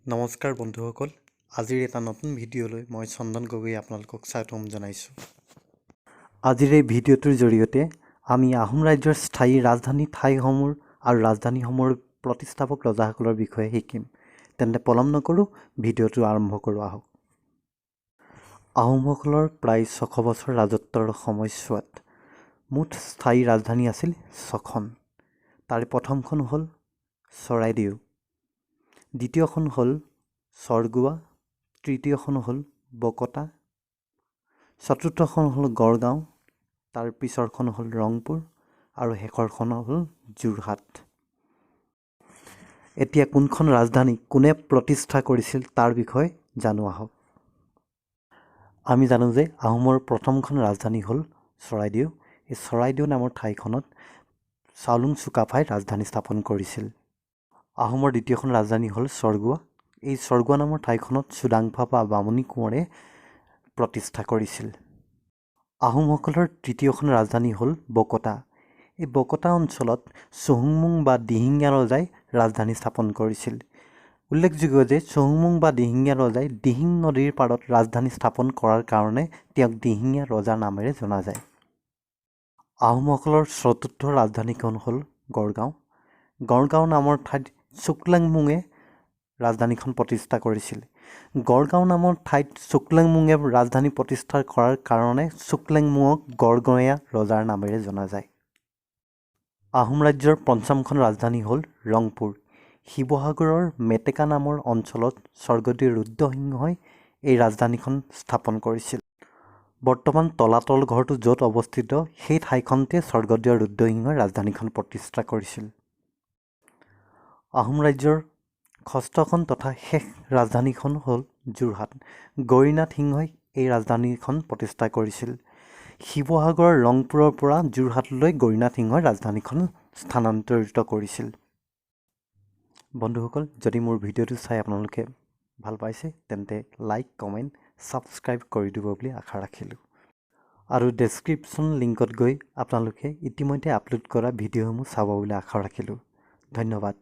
নমস্কাৰ বন্ধুসকল, আজিৰ এটা নতুন ভিডিঅ'লৈ মই চন্দন গগৈ আপোনালোকক স্বাগতম জনাইছোঁ। আজিৰ এই ভিডিঅ'টোৰ জৰিয়তে আমি আহোম ৰাজ্যৰ স্থায়ী ৰাজধানী ঠাইসমূহ আৰু ৰাজধানীসমূহৰ প্ৰতিষ্ঠাপক ৰজাসকলৰ বিষয়ে শিকিম। তেন্তে পলম নকৰোঁ, ভিডিঅ'টো আৰম্ভ কৰোঁ আহক। আহোমসকলৰ প্ৰায় 600 বছৰ ৰাজত্বৰ সময়ছোৱাত মুঠ স্থায়ী ৰাজধানী আছিল 6খন। তাৰে প্ৰথমখন হ'ল চৰাইদেউ, দ্বিতীয়খন হ'ল চৰগুৱা, তৃতীয়খন হ'ল বকতা, চতুৰ্থখন হ'ল গড়গাঁও, তাৰ পিছৰখন হ'ল ৰংপুৰ আৰু শেষৰখন হ'ল যোৰহাট। এতিয়া কোনখন ৰাজধানী কোনে প্ৰতিষ্ঠা কৰিছিল তাৰ বিষয়ে জানো আহক। আমি জানো যে আহোমৰ প্ৰথমখন ৰাজধানী হ'ল চৰাইদেউ। এই চৰাইদেউ নামৰ ঠাইখনত চাওলুং চুকাফাই ৰাজধানী স্থাপন কৰিছিল। আহোমৰ দ্বিতীয়খন ৰাজধানী হ'ল চৰগুৱা। এই চৰগুৱা নামৰ ঠাইখনত চুডাংফা বা বামুণী কোঁৱৰে প্ৰতিষ্ঠা কৰিছিল। আহোমসকলৰ তৃতীয়খন ৰাজধানী হ'ল বকতা। এই বকতা অঞ্চলত চহুংমুং বা দিহিঙীয়া ৰজাই ৰাজধানী স্থাপন কৰিছিল। উল্লেখযোগ্য যে চহুংমুং বা দিহিঙীয়া ৰজাই দিহিং নদীৰ পাৰত ৰাজধানী স্থাপন কৰাৰ কাৰণে তেওঁক দিহিঙীয়া ৰজা নামেৰে জনা যায়। আহোমসকলৰ চতুৰ্থ ৰাজধানীখন হ'ল গড়গাঁও। গড়গাঁও নামৰ ঠাইত চুকলেংমুঙে ৰাজধানীখন প্ৰতিষ্ঠা কৰিছিল। গড়গাঁও নামৰ ঠাইত চুকলেংমুঙে ৰাজধানী প্ৰতিষ্ঠা কৰাৰ কাৰণে চুকলেংমুঙক গড়গঞা ৰজাৰ নামেৰে জনা যায়। আহোম ৰাজ্যৰ পঞ্চমখন ৰাজধানী হ'ল ৰংপুৰ। শিৱসাগৰৰ মেটেকা নামৰ অঞ্চলত স্বৰ্গদেউ ৰুদ্ৰসিংহই এই ৰাজধানীখন স্থাপন কৰিছিল। বৰ্তমান তলাতল ঘৰটো য'ত অৱস্থিত সেই ঠাইখনতে স্বৰ্গদেউ ৰুদ্ৰসিংহই ৰাজধানীখন প্ৰতিষ্ঠা কৰিছিল। আহোম ৰাজ্যৰ ষষ্ঠখন তথা শেষ ৰাজধানীখন হ'ল যোৰহাট। গৌৰীনাথ সিংহই এই ৰাজধানীখন প্ৰতিষ্ঠা কৰিছিল। শিৱসাগৰৰ ৰংপুৰৰ পৰা যোৰহাটলৈ গৌৰীনাথ সিংহই ৰাজধানীখন স্থানান্তৰিত কৰিছিল। বন্ধুসকল, যদি মোৰ ভিডিঅ'টো চাই আপোনালোকে ভাল পাইছে তেন্তে লাইক, কমেণ্ট, ছাবস্ক্ৰাইব কৰি দিব বুলি আশা ৰাখিলোঁ। আৰু ডেছক্ৰিপশ্যন লিংকত গৈ আপোনালোকে ইতিমধ্যে আপলোড কৰা ভিডিঅ'সমূহ চাব বুলি আশা ৰাখিলোঁ। ধন্যবাদ।